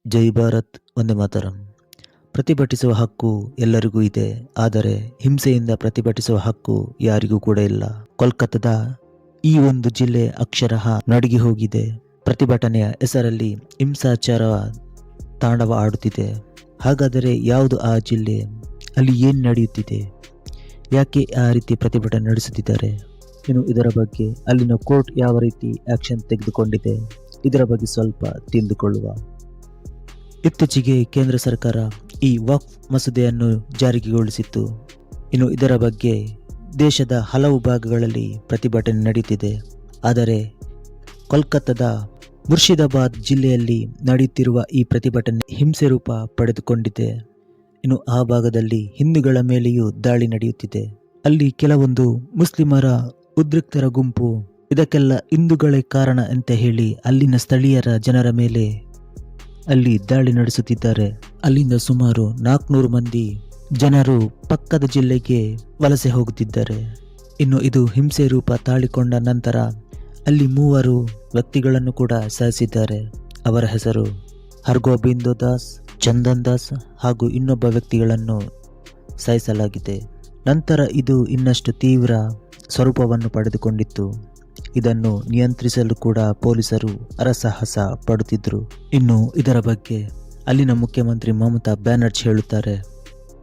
ಜೈ ಭಾರತ್ ವಂದೇ ಮಾತರಂ. ಪ್ರತಿಭಟಿಸುವ ಹಕ್ಕು ಎಲ್ಲರಿಗೂ ಇದೆ, ಆದರೆ ಹಿಂಸೆಯಿಂದ ಪ್ರತಿಭಟಿಸುವ ಹಕ್ಕು ಯಾರಿಗೂ ಕೂಡ ಇಲ್ಲ. ಕೋಲ್ಕತ್ತಾದ ಈ ಒಂದು ಜಿಲ್ಲೆ ಅಕ್ಷರಃ ನಡುಗಿ ಹೋಗಿದೆ. ಪ್ರತಿಭಟನೆಯ ಹೆಸರಲ್ಲಿ ಹಿಂಸಾಚಾರ ತಾಂಡವ ಆಡುತ್ತಿದೆ. ಹಾಗಾದರೆ ಯಾವುದು ಆ ಜಿಲ್ಲೆ? ಅಲ್ಲಿ ಏನು ನಡೆಯುತ್ತಿದೆ? ಯಾಕೆ ಆ ರೀತಿ ಪ್ರತಿಭಟನೆ ನಡೆಸುತ್ತಿದ್ದಾರೆ? ಇನ್ನು ಇದರ ಬಗ್ಗೆ ಅಲ್ಲಿನ ಕೋರ್ಟ್ ಯಾವ ರೀತಿ ಆಕ್ಷನ್ ತೆಗೆದುಕೊಂಡಿದೆ, ಇದರ ಬಗ್ಗೆ ಸ್ವಲ್ಪ ತಿಳಿದುಕೊಳ್ಳುವ. ಇತ್ತೀಚೆಗೆ ಕೇಂದ್ರ ಸರ್ಕಾರ ಈ ವಕ್ಫ್ ಮಸೂದೆಯನ್ನು ಜಾರಿಗೊಳಿಸಿತ್ತು. ಇನ್ನು ಇದರ ಬಗ್ಗೆ ದೇಶದ ಹಲವು ಭಾಗಗಳಲ್ಲಿ ಪ್ರತಿಭಟನೆ ನಡೆಯುತ್ತಿದೆ. ಆದರೆ ಕೋಲ್ಕತ್ತಾದ ಮುರ್ಷಿದಾಬಾದ್ ಜಿಲ್ಲೆಯಲ್ಲಿ ನಡೆಯುತ್ತಿರುವ ಈ ಪ್ರತಿಭಟನೆ ಹಿಂಸೆ ರೂಪ ಪಡೆದುಕೊಂಡಿದೆ. ಇನ್ನು ಆ ಭಾಗದಲ್ಲಿ ಹಿಂದೂಗಳ ಮೇಲೆಯೂ ದಾಳಿ ನಡೆಯುತ್ತಿದೆ. ಅಲ್ಲಿ ಕೆಲವೊಂದು ಮುಸ್ಲಿಮರ ಉದ್ರಿಕ್ತರ ಗುಂಪು ಇದಕ್ಕೆಲ್ಲ ಹಿಂದೂಗಳೇ ಕಾರಣ ಅಂತ ಹೇಳಿ ಅಲ್ಲಿನ ಸ್ಥಳೀಯರ ಜನರ ಮೇಲೆ ಅಲ್ಲಿ ದಾಳಿ ನಡೆಸುತ್ತಿದ್ದಾರೆ. ಅಲ್ಲಿಂದ ಸುಮಾರು 400 ಮಂದಿ ಜನರು ಪಕ್ಕದ ಜಿಲ್ಲೆಗೆ ವಲಸೆ ಹೋಗುತ್ತಿದ್ದಾರೆ. ಇನ್ನು ಇದು ಹಿಂಸೆ ರೂಪ ತಾಳಿಕೊಂಡ ನಂತರ ಅಲ್ಲಿ 3 ವ್ಯಕ್ತಿಗಳನ್ನು ಕೂಡ ಸಾಯಿಸಿದ್ದಾರೆ. ಅವರ ಹೆಸರು ಹರ್ಗೋಬಿಂದ್ ದಾಸ್, ಚಂದನ್ ದಾಸ್ ಹಾಗೂ ಇನ್ನೊಬ್ಬ ವ್ಯಕ್ತಿಗಳನ್ನು ಸಾಯಿಸಲಾಗಿದೆ. ನಂತರ ಇದು ಇನ್ನಷ್ಟು ತೀವ್ರ ಸ್ವರೂಪವನ್ನು ಪಡೆದುಕೊಂಡಿತ್ತು. ಇದನ್ನು ನಿಯಂತ್ರಿಸಲು ಕೂಡ ಪೊಲೀಸರು ಹರಸಾಹಸ ಪಡುತ್ತಿದ್ದರು. ಇನ್ನು ಇದರ ಬಗ್ಗೆ ಅಲ್ಲಿನ ಮುಖ್ಯಮಂತ್ರಿ ಮಮತಾ ಬ್ಯಾನರ್ಜಿ ಹೇಳುತ್ತಾರೆ,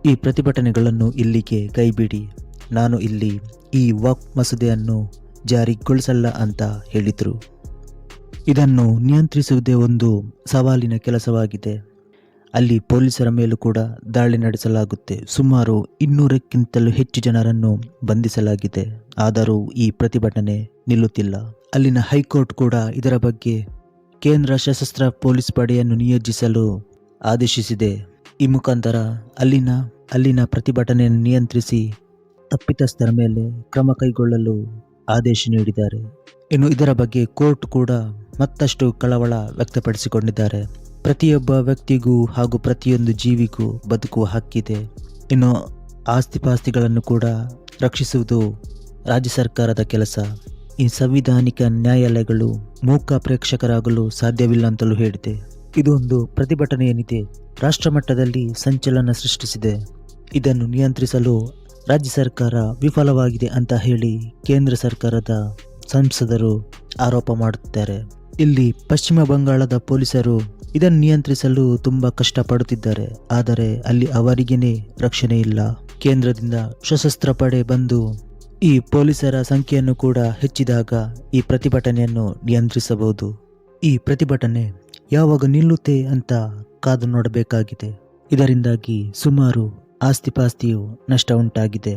ಈ ಪ್ರತಿಭಟನೆಗಳನ್ನು ಇಲ್ಲಿಗೆ ಕೈಬಿಡಿ, ನಾನು ಇಲ್ಲಿ ಈ ವಕ್ಫ್ ಮಸೂದೆಯನ್ನು ಜಾರಿಗೊಳಿಸಲ್ಲ ಅಂತ ಹೇಳಿದರು. ಇದನ್ನು ನಿಯಂತ್ರಿಸುವುದೇ ಒಂದು ಸವಾಲಿನ ಕೆಲಸವಾಗಿದೆ. ಅಲ್ಲಿ ಪೊಲೀಸರ ಮೇಲೂ ಕೂಡ ದಾಳಿ ನಡೆಸಲಾಗುತ್ತೆ. ಸುಮಾರು 200ಕ್ಕಿಂತಲೂ ಹೆಚ್ಚು ಜನರನ್ನು ಬಂಧಿಸಲಾಗಿದೆ. ಆದರೂ ಈ ಪ್ರತಿಭಟನೆ ನಿಲ್ಲುತ್ತಿಲ್ಲ. ಅಲ್ಲಿನ ಹೈಕೋರ್ಟ್ ಕೂಡ ಇದರ ಬಗ್ಗೆ ಕೇಂದ್ರ ಸಶಸ್ತ್ರ ಪೊಲೀಸ್ ಪಡೆಯನ್ನು ನಿಯೋಜಿಸಲು ಆದೇಶಿಸಿದೆ. ಈ ಮುಖಾಂತರ ಅಲ್ಲಿನ ಪ್ರತಿಭಟನೆಯನ್ನು ನಿಯಂತ್ರಿಸಿ ತಪ್ಪಿತಸ್ಥರ ಮೇಲೆ ಕ್ರಮ ಕೈಗೊಳ್ಳಲು ಆದೇಶ ನೀಡಿದ್ದಾರೆ. ಇನ್ನು ಇದರ ಬಗ್ಗೆ ಕೋರ್ಟ್ ಕೂಡ ಮತ್ತಷ್ಟು ಕಳವಳ ವ್ಯಕ್ತಪಡಿಸಿಕೊಂಡಿದ್ದಾರೆ. ಪ್ರತಿಯೊಬ್ಬ ವ್ಯಕ್ತಿಗೂ ಹಾಗೂ ಪ್ರತಿಯೊಂದು ಜೀವಿಗೂ ಬದುಕುವ ಹಕ್ಕಿದೆ. ಇನ್ನು ಆಸ್ತಿಪಾಸ್ತಿಗಳನ್ನು ಕೂಡ ರಕ್ಷಿಸುವುದು ರಾಜ್ಯ ಸರ್ಕಾರದ ಕೆಲಸ. ಈ ಸಂವಿಧಾನಿಕ ನ್ಯಾಯಾಲಯಗಳು ಮೂಕ ಪ್ರೇಕ್ಷಕರಾಗಲು ಸಾಧ್ಯವಿಲ್ಲ ಅಂತಲೂ ಹೇಳಿದೆ. ಇದೊಂದು ಪ್ರತಿಭಟನೆ ಏನಿದೆ ರಾಷ್ಟ್ರ ಮಟ್ಟದಲ್ಲಿ ಸಂಚಲನ ಸೃಷ್ಟಿಸಿದೆ. ಇದನ್ನು ನಿಯಂತ್ರಿಸಲು ರಾಜ್ಯ ಸರ್ಕಾರ ವಿಫಲವಾಗಿದೆ ಅಂತ ಹೇಳಿ ಕೇಂದ್ರ ಸರ್ಕಾರದ ಸಂಸದರು ಆರೋಪ ಮಾಡುತ್ತಾರೆ. ಇಲ್ಲಿ ಪಶ್ಚಿಮ ಬಂಗಾಳದ ಪೊಲೀಸರು ಇದನ್ನು ನಿಯಂತ್ರಿಸಲು ತುಂಬಾ ಕಷ್ಟಪಡುತ್ತಿದ್ದಾರೆ. ಆದರೆ ಅಲ್ಲಿ ಅವರಿಗೇನೆ ರಕ್ಷಣೆ ಇಲ್ಲ. ಕೇಂದ್ರದಿಂದ ಸಶಸ್ತ್ರ ಪಡೆ ಬಂದು ಈ ಪೊಲೀಸರ ಸಂಖ್ಯೆಯನ್ನು ಕೂಡ ಹೆಚ್ಚಿದಾಗ ಈ ಪ್ರತಿಭಟನೆಯನ್ನು ನಿಯಂತ್ರಿಸಬಹುದು. ಈ ಪ್ರತಿಭಟನೆ ಯಾವಾಗ ನಿಲ್ಲುತ್ತೆ ಅಂತ ಕಾದು ನೋಡಬೇಕಾಗಿದೆ. ಇದರಿಂದಾಗಿ ಸುಮಾರು ಆಸ್ತಿಪಾಸ್ತಿಯು ನಷ್ಟ ಉಂಟಾಗಿದೆ.